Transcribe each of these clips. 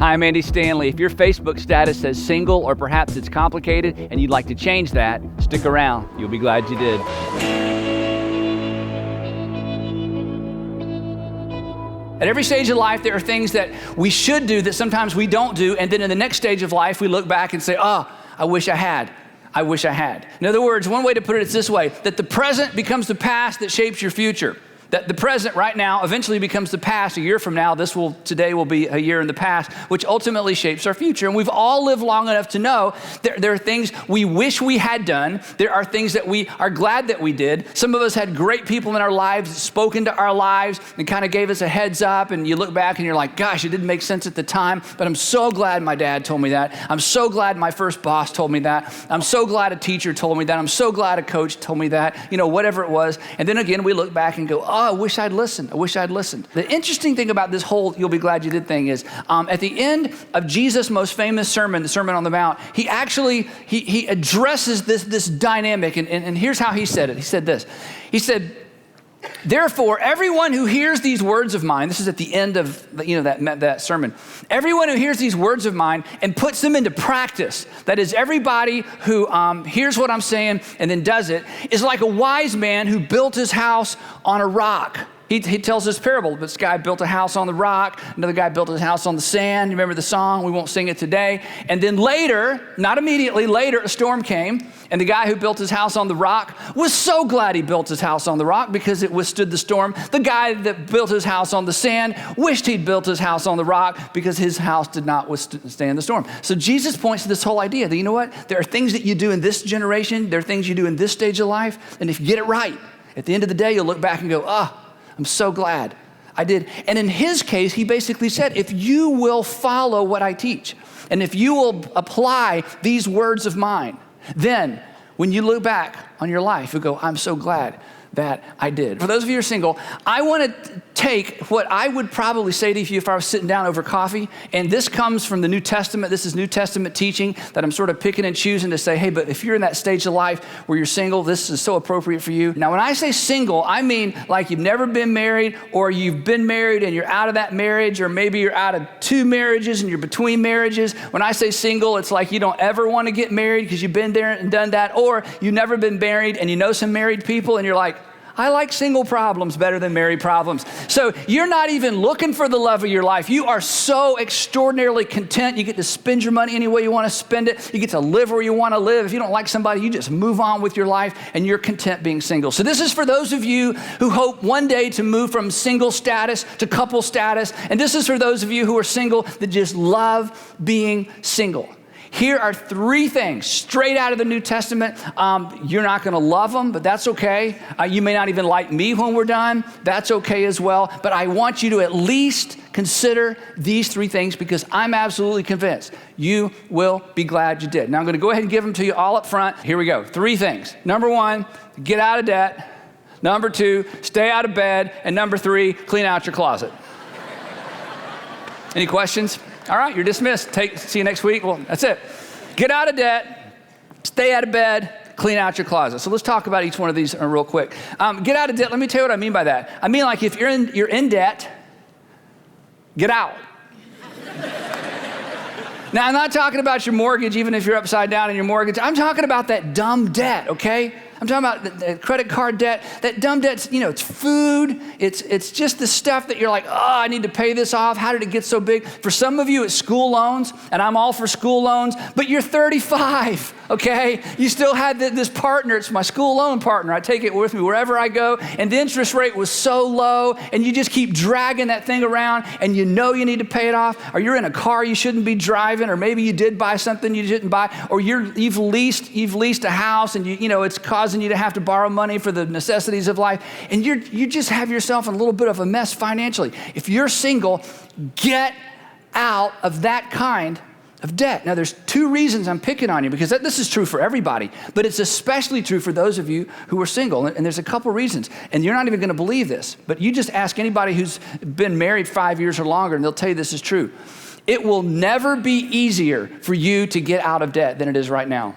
Hi, I'm Andy Stanley. If your Facebook status says single or perhaps it's complicated and you'd like to change that, stick around. You'll be glad you did. At every stage of life, there are things that we should do that sometimes we don't do, and then in the next stage of life, we look back and say, oh, I wish I had. I wish I had. In other words, one way to put it is this way, that the present becomes the past that shapes your future. That the present right now eventually becomes the past. A year from now, today will be a year in the past, which ultimately shapes our future. And we've all lived long enough to know there are things we wish we had done. There are things that we are glad that we did. Some of us had great people in our lives that spoke into our lives and kind of gave us a heads up. And you look back and you're like, gosh, it didn't make sense at the time, but I'm so glad my dad told me that. I'm so glad my first boss told me that. I'm so glad a teacher told me that. I'm so glad a coach told me that, whatever it was. And then again, we look back and go, oh, I wish I'd listened. I wish I'd listened. The interesting thing about this whole you'll be glad you did thing is at the end of Jesus' most famous sermon, the Sermon on the Mount, he actually, he addresses this dynamic. And here's how he said it. He said this. He said, therefore, everyone who hears these words of mine, this is at the end of that sermon, everyone who hears these words of mine and puts them into practice, that is everybody who hears what I'm saying and then does it, is like a wise man who built his house on a rock. He tells this parable. This guy built a house on the rock. Another guy built his house on the sand. You remember the song? We won't sing it today. And then later, not immediately, later a storm came. And the guy who built his house on the rock was so glad he built his house on the rock because it withstood the storm. The guy that built his house on the sand wished he'd built his house on the rock because his house did not withstand the storm. So Jesus points to this whole idea that, you know what? There are things that you do in this generation. There are things you do in this stage of life. And if you get it right, at the end of the day, you'll look back and go, I'm so glad I did. And in his case, he basically said, if you will follow what I teach, and if you will apply these words of mine, then when you look back on your life, you'll go, I'm so glad that I did. For those of you who are single, I want to take what I would probably say to you if I was sitting down over coffee, and this comes from the New Testament. This is New Testament teaching that I'm sort of picking and choosing to say, hey, but if you're in that stage of life where you're single, this is so appropriate for you. Now, when I say single, I mean like you've never been married, or you've been married and you're out of that marriage, or maybe you're out of 2 marriages and you're between marriages. When I say single, it's like you don't ever want to get married because you've been there and done that, or you've never been married and you know some married people and you're like, I like single problems better than married problems. So you're not even looking for the love of your life. You are so extraordinarily content. You get to spend your money any way you want to spend it. You get to live where you want to live. If you don't like somebody, you just move on with your life and you're content being single. So this is for those of you who hope one day to move from single status to couple status. And this is for those of you who are single that just love being single. Here are 3 things straight out of the New Testament. You're not going to love them, but that's okay. You may not even like me when we're done. That's okay as well. But I want you to at least consider these 3 things because I'm absolutely convinced you will be glad you did. Now I'm going to go ahead and give them to you all up front. Here we go. 3 things. Number 1, get out of debt. Number 2, stay out of bed. And number 3, clean out your closet. Any questions? All right, you're dismissed. See you next week. Well, that's it. Get out of debt, stay out of bed, clean out your closet. So let's talk about each one of these real quick. Get out of debt. Let me tell you what I mean by that. I mean, like if you're in debt, get out. Now, I'm not talking about your mortgage, even if you're upside down in your mortgage. I'm talking about that dumb debt, okay? I'm talking about the credit card debt. That dumb debt, it's food. It's just the stuff that you're like, I need to pay this off. How did it get so big? For some of you, it's school loans, and I'm all for school loans, but you're 35, okay? You still had this partner. It's my school loan partner. I take it with me wherever I go, and the interest rate was so low, and you just keep dragging that thing around, and you know you need to pay it off, or you're in a car you shouldn't be driving, or maybe you did buy something you didn't buy, or you've leased a house, and it's causing you to have to borrow money for the necessities of life, and you just have yourself in a little bit of a mess financially. If you're single, get out of that kind of debt. Now, there's 2 reasons I'm picking on you because this is true for everybody, but it's especially true for those of you who are single, and there's a couple reasons, and you're not even going to believe this, but you just ask anybody who's been married 5 years or longer, and they'll tell you this is true. It will never be easier for you to get out of debt than it is right now.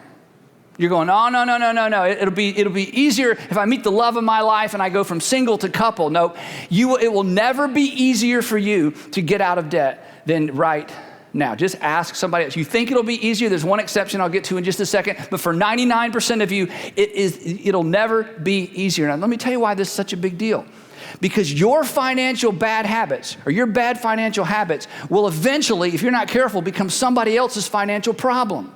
You're going, no. It'll be easier if I meet the love of my life and I go from single to couple. No, it will never be easier for you to get out of debt than right now. Just ask somebody else. You think it'll be easier. There's one exception I'll get to in just a second. But for 99% of you, it'll never be easier. Now, let me tell you why this is such a big deal. Because your financial bad habits or your bad financial habits will eventually, if you're not careful, become somebody else's financial problem.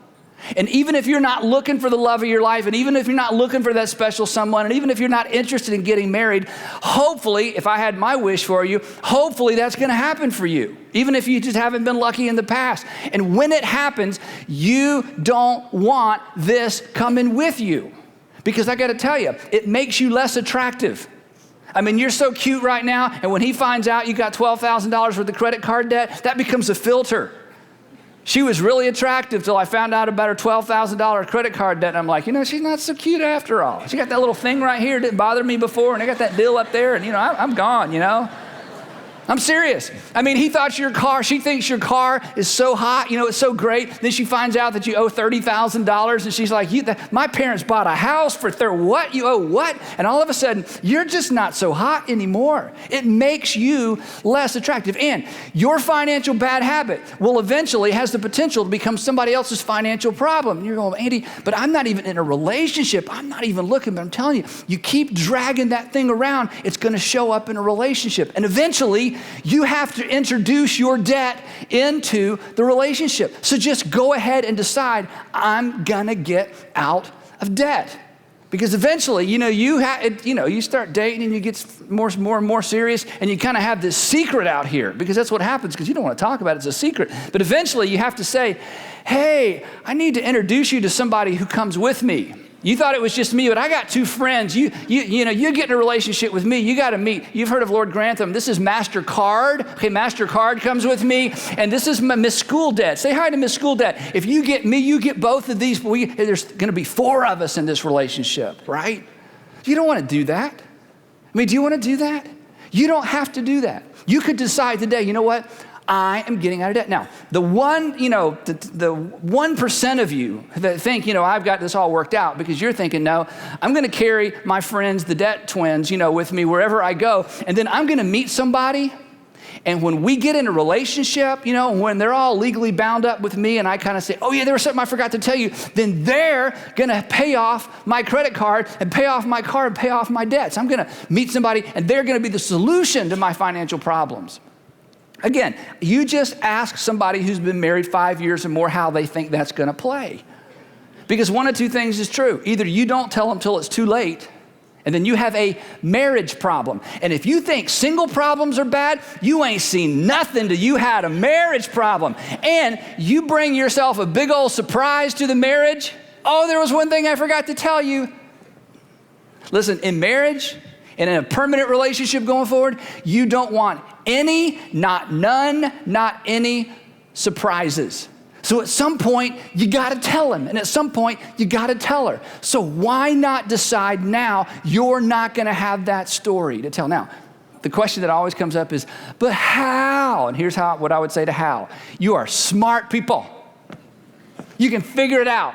And even if you're not looking for the love of your life, and even if you're not looking for that special someone, and even if you're not interested in getting married, hopefully, if I had my wish for you, hopefully that's going to happen for you, even if you just haven't been lucky in the past. And when it happens, you don't want this coming with you. Because I got to tell you, it makes you less attractive. I mean, you're so cute right now, and when he finds out you got $12,000 worth of credit card debt, that becomes a filter. She was really attractive till I found out about her $12,000 credit card debt. And I'm like, she's not so cute after all. She got that little thing right here. It didn't bother me before. And I got that bill up there. And, I'm gone, I'm serious. I mean, she thinks your car is so hot, it's so great. Then she finds out that you owe $30,000. And she's like, my parents bought a house for what? You owe what? And all of a sudden, you're just not so hot anymore. It makes you less attractive. And your financial bad habit will eventually has the potential to become somebody else's financial problem. And you're going, Andy, but I'm not even in a relationship. I'm not even looking. But I'm telling you, you keep dragging that thing around, it's going to show up in a relationship. And eventually, you have to introduce your debt into the relationship. So just go ahead and decide, I'm gonna get out of debt. Because eventually, you start dating and you get more and more serious, and you kind of have this secret out here, because that's what happens, because you don't want to talk about it, it's a secret. But eventually you have to say, hey, I need to introduce you to somebody who comes with me. You thought it was just me, but I got two friends. You get in a relationship with me. You got to meet. You've heard of Lord Grantham. This is MasterCard. Okay, MasterCard comes with me. And this is Miss School Debt. Say hi to Miss School Debt. If you get me, you get both of these. There's going to be 4 of us in this relationship, right? You don't want to do that. I mean, do you want to do that? You don't have to do that. You could decide today, you know what? I am getting out of debt. Now, the 1% of you that think, I've got this all worked out, because you're thinking, no, I'm going to carry my friends, the debt twins, with me wherever I go. And then I'm going to meet somebody. And when we get in a relationship, when they're all legally bound up with me, and I kind of say, oh yeah, there was something I forgot to tell you, then they're going to pay off my credit card and pay off my car and pay off my debts. I'm going to meet somebody, and they're going to be the solution to my financial problems. Again, you just ask somebody who's been married 5 years or more how they think that's going to play. Because one of two things is true. Either you don't tell them till it's too late, and then you have a marriage problem. And if you think single problems are bad, you ain't seen nothing till you had a marriage problem. And you bring yourself a big old surprise to the marriage. Oh, there was one thing I forgot to tell you. Listen, in marriage and in a permanent relationship going forward, you don't want any, not none, not any surprises. So at some point, you got to tell him. And at some point, you got to tell her. So why not decide now you're not going to have that story to tell? Now, the question that always comes up is, but how? And here's what I would say to how. You are smart people. You can figure it out.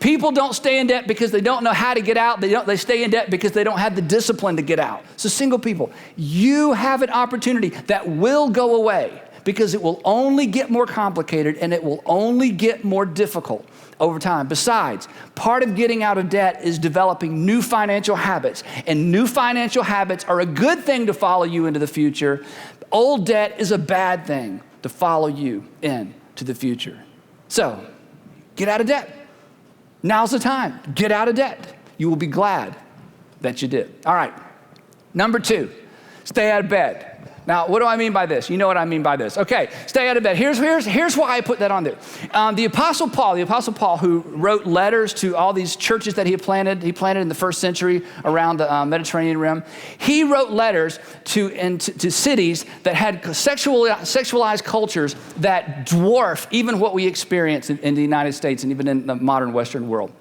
People don't stay in debt because they don't know how to get out. They stay in debt because they don't have the discipline to get out. So single people, you have an opportunity that will go away, because it will only get more complicated and it will only get more difficult over time. Besides, part of getting out of debt is developing new financial habits. And new financial habits are a good thing to follow you into the future. Old debt is a bad thing to follow you into the future. So, get out of debt. Now's the time. Get out of debt. You will be glad that you did. All right. Number 2, stay out of bed. Now, what do I mean by this? You know what I mean by this. Okay, stay out of bed. Here's why I put that on there. The Apostle Paul, who wrote letters to all these churches that he planted in the first century around the Mediterranean rim. He wrote letters to cities that had sexualized cultures that dwarf even what we experience in the United States and even in the modern Western world.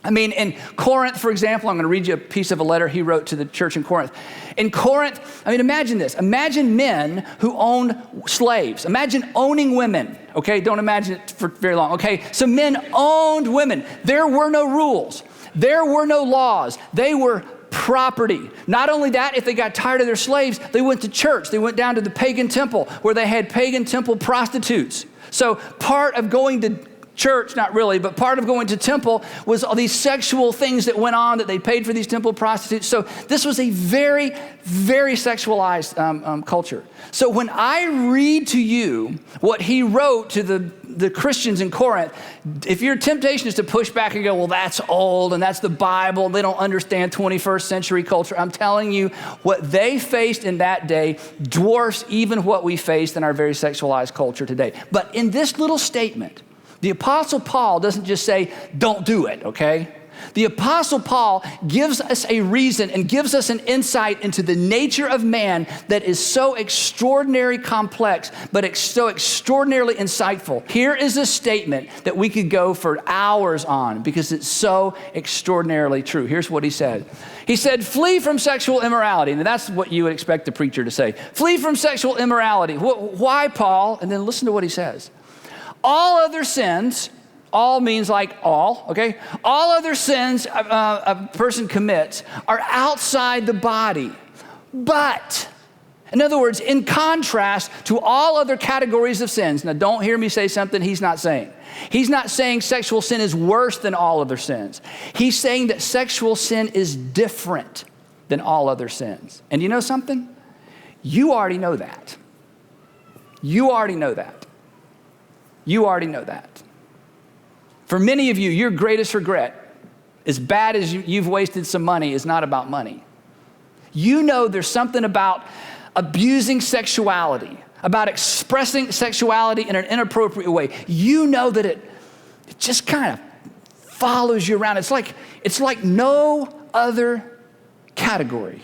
I mean, in Corinth, for example, I'm going to read you a piece of a letter he wrote to the church in Corinth. In Corinth, I mean, imagine this. Imagine men who owned slaves. Imagine owning women, okay? Don't imagine it for very long, okay? So men owned women. There were no rules. There were no laws. They were property. Not only that, if they got tired of their slaves, they went to church. They went down to the pagan temple where they had pagan temple prostitutes. So part of going to church, not really, but part of going to temple was all these sexual things that went on, that they paid for these temple prostitutes. So this was a very, very sexualized culture. So when I read to you what he wrote to the Christians in Corinth, if your temptation is to push back and go, well, that's old and that's the Bible, they don't understand 21st century culture, I'm telling you, what they faced in that day dwarfs even what we faced in our very sexualized culture today. But in this little statement, the Apostle Paul doesn't just say, don't do it, okay? The Apostle Paul gives us a reason and gives us an insight into the nature of man that is so extraordinarily complex, but so extraordinarily insightful. Here is a statement that we could go for hours on because it's so extraordinarily true. Here's what he said. He said, flee from sexual immorality. And that's what you would expect the preacher to say. Flee from sexual immorality. Why, Paul? And then listen to what he says. All other sins, all means like all, okay? All other sins a person commits are outside the body. But, in other words, in contrast to all other categories of sins, now don't hear me say something he's not saying. He's not saying sexual sin is worse than all other sins. He's saying that sexual sin is different than all other sins. And you know something? You already know that. You already know that. You already know that. For many of you, your greatest regret, as bad as you've wasted some money, is not about money. You know there's something about abusing sexuality, about expressing sexuality in an inappropriate way. You know that it just kind of follows you around. It's like no other category.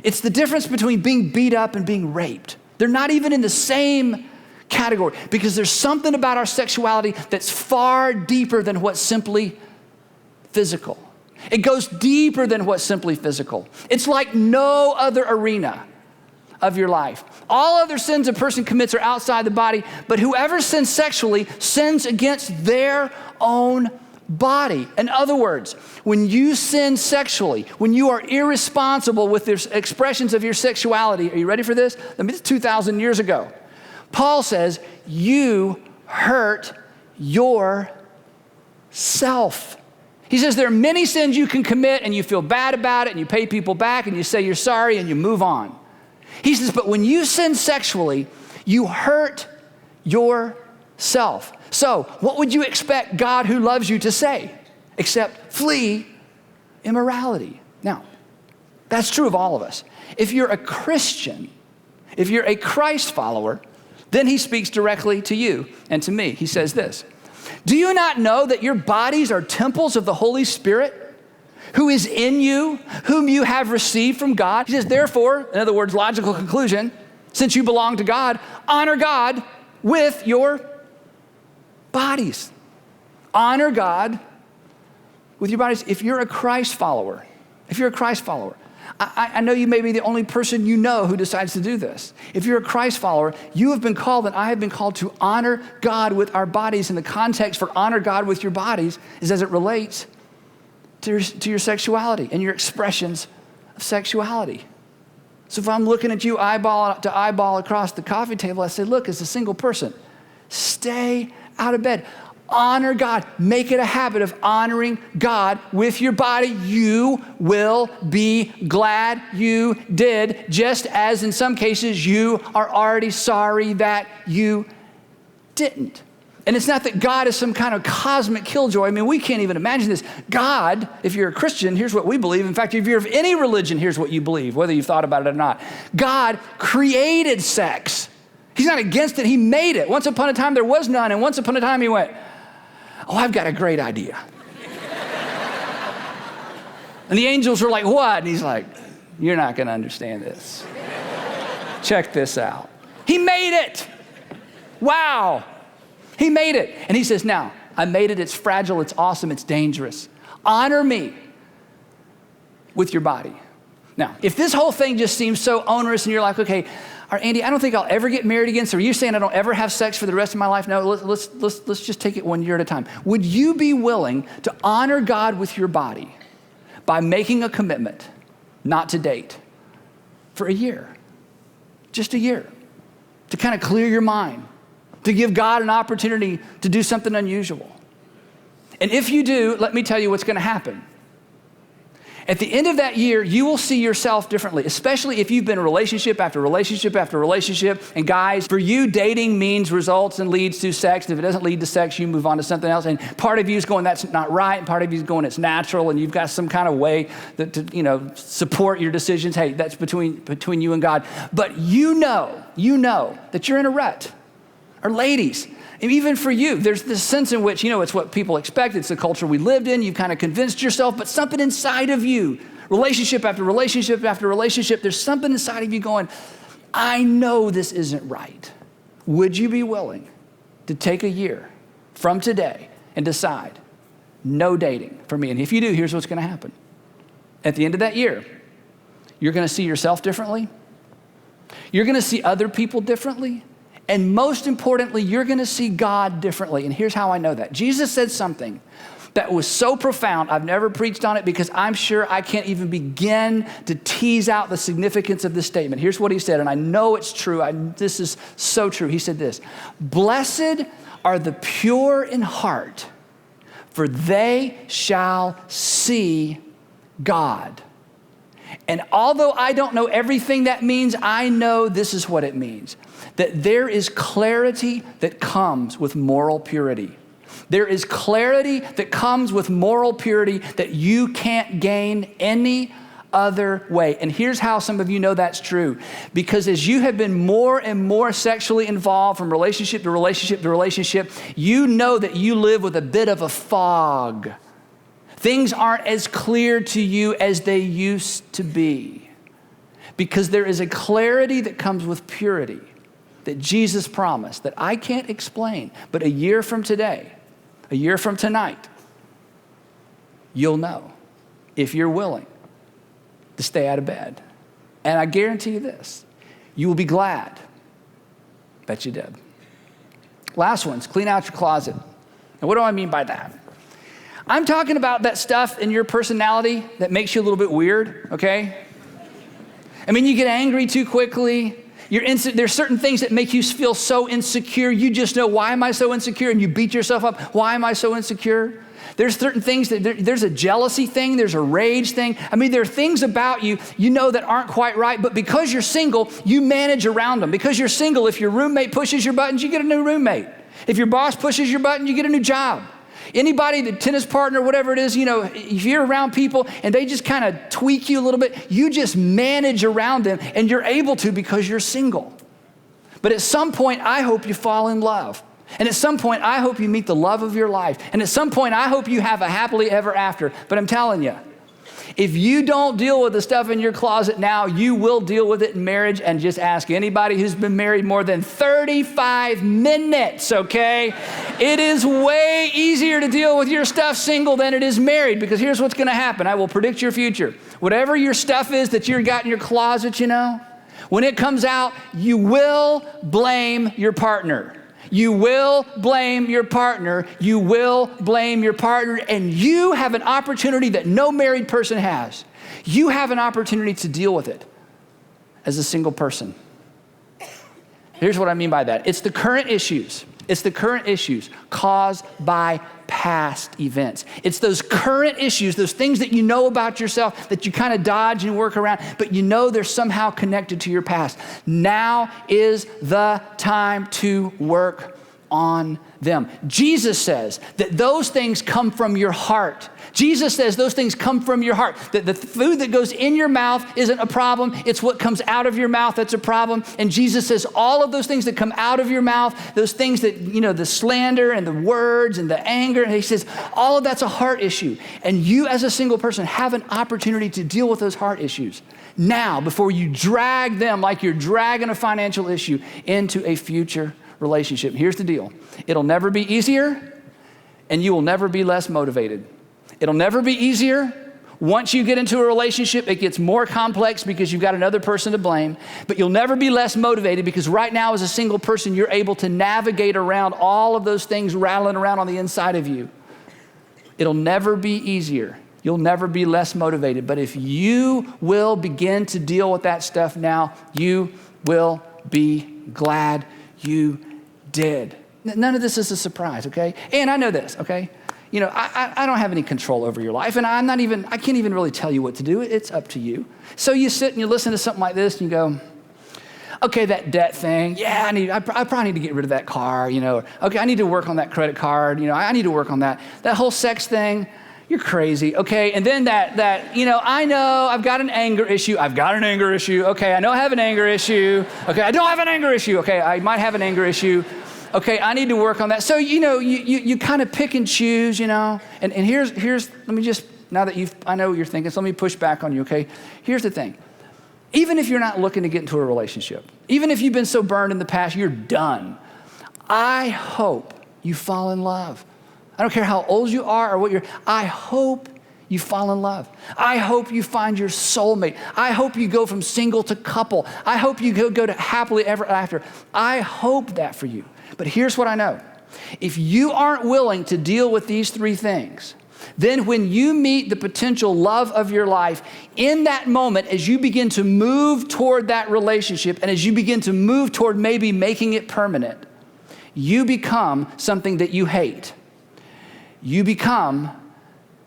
It's the difference between being beat up and being raped. They're not even in the same category, because there's something about our sexuality that's far deeper than what's simply physical. It goes deeper than what's simply physical. It's like no other arena of your life. All other sins a person commits are outside the body, but whoever sins sexually sins against their own body. In other words, when you sin sexually, when you are irresponsible with the expressions of your sexuality, are you ready for this? I mean, it's 2,000 years ago. Paul says, you hurt yourself. He says there are many sins you can commit and you feel bad about it and you pay people back and you say you're sorry and you move on. He says, but when you sin sexually, you hurt yourself. So what would you expect God who loves you to say? Except flee immorality. Now, that's true of all of us. If you're a Christian, if you're a Christ follower, then he speaks directly to you and to me. He says this, do you not know that your bodies are temples of the Holy Spirit who is in you, whom you have received from God? He says, therefore, in other words, logical conclusion, since you belong to God, honor God with your bodies. Honor God with your bodies. If you're a Christ follower, I know you may be the only person you know who decides to do this. If you're a Christ follower, you have been called and I have been called to honor God with our bodies. And the context for honor God with your bodies is as it relates to your sexuality and your expressions of sexuality. So if I'm looking at you eyeball to eyeball across the coffee table, I say, look, as a single person, stay out of bed. Honor God. Make it a habit of honoring God with your body. You will be glad you did, just as in some cases you are already sorry that you didn't. And it's not that God is some kind of cosmic killjoy. I mean, we can't even imagine this. God, if you're a Christian, here's what we believe. In fact, if you're of any religion, here's what you believe, whether you've thought about it or not. God created sex. He's not against it. He made it. Once upon a time, there was none. And once upon a time, he went, oh, I've got a great idea. And the angels were like, what? And he's like, you're not going to understand this. Check this out. He made it. Wow. He made it. And he says, now, I made it. It's fragile. It's awesome. It's dangerous. Honor me with your body. Now, if this whole thing just seems so onerous and you're like, okay, Andy, I don't think I'll ever get married again. So are you saying I don't ever have sex for the rest of my life? No, let's just take it one year at a time. Would you be willing to honor God with your body by making a commitment not to date for a year, just a year, to kind of clear your mind, to give God an opportunity to do something unusual. And if you do, let me tell you what's going to happen. At the end of that year, you will see yourself differently, especially if you've been relationship after relationship after relationship. And guys, for you, dating means results and leads to sex. And if it doesn't lead to sex, you move on to something else. And part of you is going, that's not right. And part of you is going, it's natural. And you've got some kind of way to support your decisions. Hey, that's between you and God. But you know that you're in a rut. Or ladies, and even for you, there's this sense in which, it's what people expect. It's the culture we lived in. You've kind of convinced yourself, but something inside of you, relationship after relationship after relationship, there's something inside of you going, I know this isn't right. Would you be willing to take a year from today and decide, no dating for me? And if you do, here's what's going to happen. At the end of that year, you're going to see yourself differently. You're going to see other people differently. And most importantly, you're going to see God differently. And here's how I know that. Jesus said something that was so profound. I've never preached on it because I'm sure I can't even begin to tease out the significance of this statement. Here's what he said, and I know it's true. This is so true. He said this: "Blessed are the pure in heart, for they shall see God." And although I don't know everything that means, I know this is what it means. That there is clarity that comes with moral purity. There is clarity that comes with moral purity that you can't gain any other way. And here's how some of you know that's true. Because as you have been more and more sexually involved from relationship to relationship to relationship, you know that you live with a bit of a fog. Things aren't as clear to you as they used to be. Because there is a clarity that comes with purity that Jesus promised that I can't explain. But a year from today, a year from tonight, you'll know if you're willing to stay out of bed. And I guarantee you this, you will be glad that you did. Last one's clean out your closet. And what do I mean by that? I'm talking about that stuff in your personality that makes you a little bit weird, okay? I mean, you get angry too quickly. There's certain things that make you feel so insecure. You just know, why am I so insecure? And you beat yourself up. Why am I so insecure? There's certain things there's a jealousy thing. There's a rage thing. I mean, there are things about you that aren't quite right. But because you're single, you manage around them. Because you're single, if your roommate pushes your buttons, you get a new roommate. If your boss pushes your button, you get a new job. Anybody, the tennis partner, whatever it is, if you're around people and they just kind of tweak you a little bit, you just manage around them, and you're able to because you're single. But at some point, I hope you fall in love. And at some point, I hope you meet the love of your life. And at some point, I hope you have a happily ever after. But I'm telling you, if you don't deal with the stuff in your closet now, you will deal with it in marriage. And just ask anybody who's been married more than 35 minutes, okay? It is way easier to deal with your stuff single than it is married, because here's what's going to happen. I will predict your future. Whatever your stuff is that you've got in your closet, when it comes out, you will blame your partner. You will blame your partner. You will blame your partner. And you have an opportunity that no married person has. You have an opportunity to deal with it as a single person. Here's what I mean by that. It's the current issues. It's the current issues caused by past events. It's those current issues, those things that you know about yourself that you kind of dodge and work around, but they're somehow connected to your past. Now is the time to work on them. Jesus says that those things come from your heart. Jesus says those things come from your heart. That the food that goes in your mouth isn't a problem. It's what comes out of your mouth that's a problem. And Jesus says all of those things that come out of your mouth, those things that, the slander and the words and the anger, and he says all of that's a heart issue. And you as a single person have an opportunity to deal with those heart issues now, before you drag them like you're dragging a financial issue into a future relationship. Here's the deal. It'll never be easier, and you will never be less motivated. It'll never be easier. Once you get into a relationship, it gets more complex because you've got another person to blame, but you'll never be less motivated, because right now as a single person, you're able to navigate around all of those things rattling around on the inside of you. It'll never be easier. you'll never be less motivated. But if you will begin to deal with that stuff now, you will be glad you did. None of this is a surprise, okay? And I know this, okay? You know, I don't have any control over your life, and I can't even really tell you what to do. It's up to you. So you sit and you listen to something like this, and you go, okay, that debt thing, yeah, I probably need to get rid of that car, you know. Okay, I need to work on that credit card, you know, I need to work on that. That whole sex thing, you're crazy, okay? And then that, you know, I know I've got an anger issue. Okay, I know I have an anger issue. Okay, I don't have an anger issue. Okay, I might have an anger issue. Okay, I need to work on that. So, you know, you kind of pick and choose, you know. And here's, let me just, now that I know what you're thinking, so let me push back on you, okay? Here's the thing. Even if you're not looking to get into a relationship, even if you've been so burned in the past, you're done. I hope you fall in love. I don't care how old you are or I hope you fall in love. I hope you find your soulmate. I hope you go from single to couple. I hope you go to happily ever after. I hope that for you. But here's what I know. If you aren't willing to deal with these three things, then when you meet the potential love of your life, in that moment, as you begin to move toward that relationship and as you begin to move toward maybe making it permanent, you become something that you hate. You become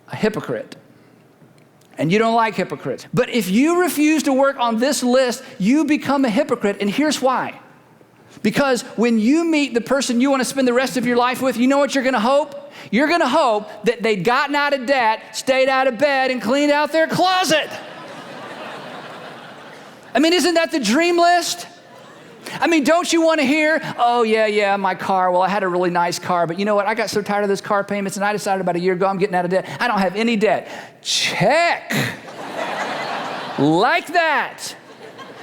a hypocrite. And you don't like hypocrites. But if you refuse to work on this list, you become a hypocrite. And here's why. Because when you meet the person you want to spend the rest of your life with, you know what you're going to hope? You're going to hope that they'd gotten out of debt, stayed out of bed, and cleaned out their closet. I mean, isn't that the dream list? I mean, don't you want to hear, oh, yeah, my car, well, I had a really nice car, but you know what? I got so tired of those car payments, and I decided about a year ago I'm getting out of debt. I don't have any debt. Check. Like that.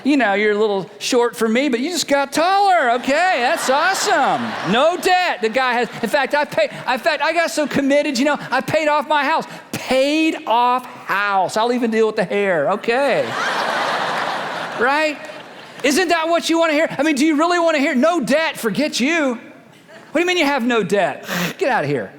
You know, you're a little short for me, but you just got taller. Okay, that's awesome. No debt. The guy has, in fact, I got so committed, you know, I paid off my house. Paid off house. I'll even deal with the hair. Okay. Right? Isn't that what you want to hear? I mean, do you really want to hear no debt? Forget you. What do you mean you have no debt? Get out of here.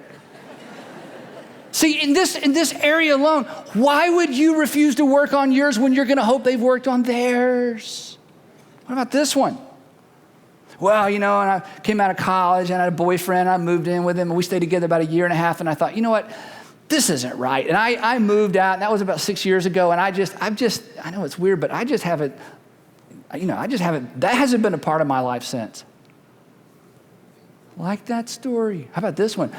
See, in this area alone, why would you refuse to work on yours when you're going to hope they've worked on theirs? What about this one? Well, you know, and I came out of college and I had a boyfriend. I moved in with him and we stayed together about a year and a half. And I thought, you know what? This isn't right. And I moved out, and that was about 6 years ago. And I know it's weird, but I just haven't, that hasn't been a part of my life since. Like that story. How about this one?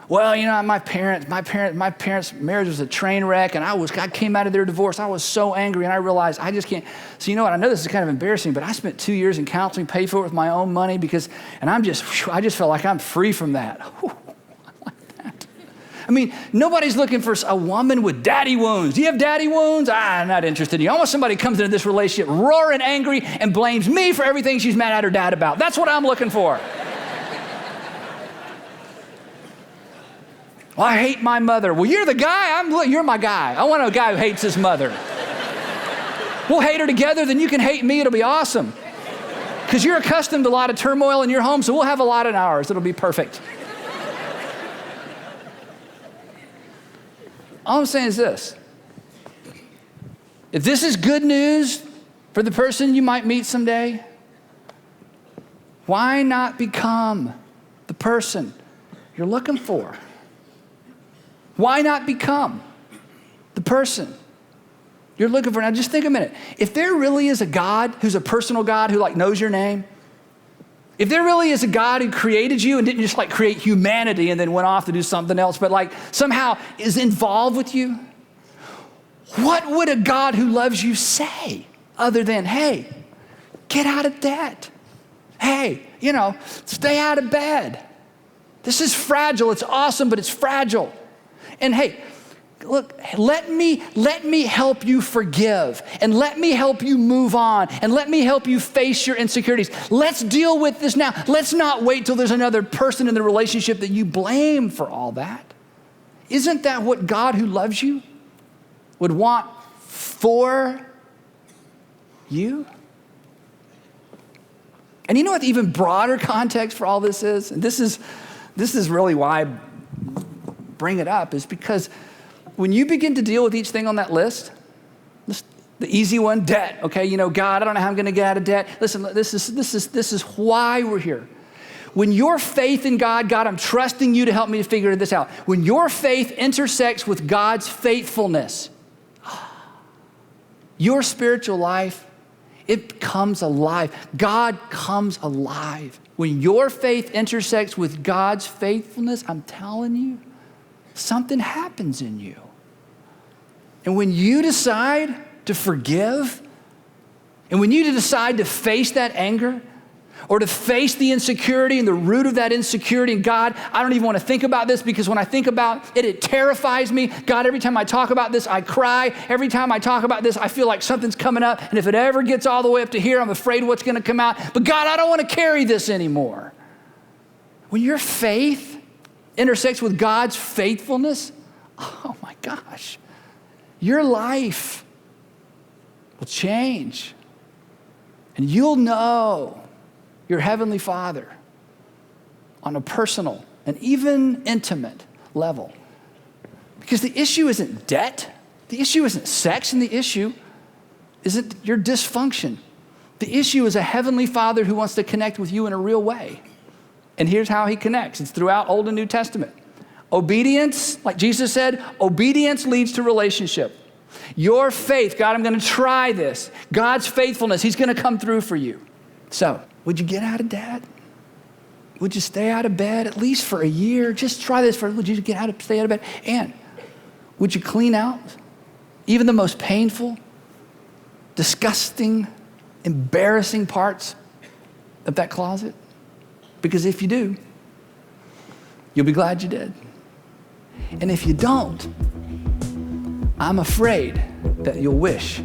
Well, you know, my parents' marriage was a train wreck, and I came out of their divorce. I was so angry, and I realized I just can't. So you know what? I know this is kind of embarrassing, but I spent 2 years in counseling, paid for it with my own money and I just felt like I'm free from that. Whew, I like that. I mean, nobody's looking for a woman with daddy wounds. Do you have daddy wounds? I'm not interested in you. I want somebody comes into this relationship roaring angry and blames me for everything she's mad at her dad about. That's what I'm looking for. Well, I hate my mother. Well, you're the guy. You're my guy. I want a guy who hates his mother. We'll hate her together, then you can hate me. It'll be awesome. Because you're accustomed to a lot of turmoil in your home, so we'll have a lot in ours. It'll be perfect. All I'm saying is this. If this is good news for the person you might meet someday, why not become the person you're looking for? Why not become the person you're looking for? Now, just think a minute. If there really is a God who's a personal God who knows your name, if there really is a God who created you and didn't just create humanity and then went off to do something else, but somehow is involved with you, what would a God who loves you say other than, hey, get out of debt? Hey, stay out of bed. This is fragile. It's awesome, but it's fragile. And hey, look, let me help you forgive, and let me help you move on, and let me help you face your insecurities. Let's deal with this now. Let's not wait till there's another person in the relationship that you blame for all that. Isn't that what God who loves you would want for you? And you know what the even broader context for all this is? And this is really why I bring it up, is because when you begin to deal with each thing on that list, the easy one, debt, okay? God, I don't know how I'm gonna get out of debt. Listen, this is why we're here. When your faith in God, I'm trusting you to help me to figure this out. When your faith intersects with God's faithfulness, your spiritual life, it comes alive. God comes alive. When your faith intersects with God's faithfulness, I'm telling you, something happens in you. And when you decide to forgive, and when you decide to face that anger, or to face the insecurity and the root of that insecurity, and God, I don't even want to think about this because when I think about it, it terrifies me. God, every time I talk about this, I cry. Every time I talk about this, I feel like something's coming up, and if it ever gets all the way up to here, I'm afraid what's going to come out. But God, I don't want to carry this anymore. When your faith intersects with God's faithfulness, oh my gosh, your life will change. And you'll know your Heavenly Father on a personal and even intimate level. Because the issue isn't debt, the issue isn't sex, and the issue isn't your dysfunction. The issue is a Heavenly Father who wants to connect with you in a real way. And here's how he connects. It's throughout Old and New Testament. Obedience, like Jesus said, obedience leads to relationship. Your faith, God, I'm going to try this. God's faithfulness, he's going to come through for you. So, would you get out of debt? Would you stay out of bed at least for a year? Just try this would you stay out of bed? And would you clean out even the most painful, disgusting, embarrassing parts of that closet? Because if you do, you'll be glad you did. And if you don't, I'm afraid that you'll wish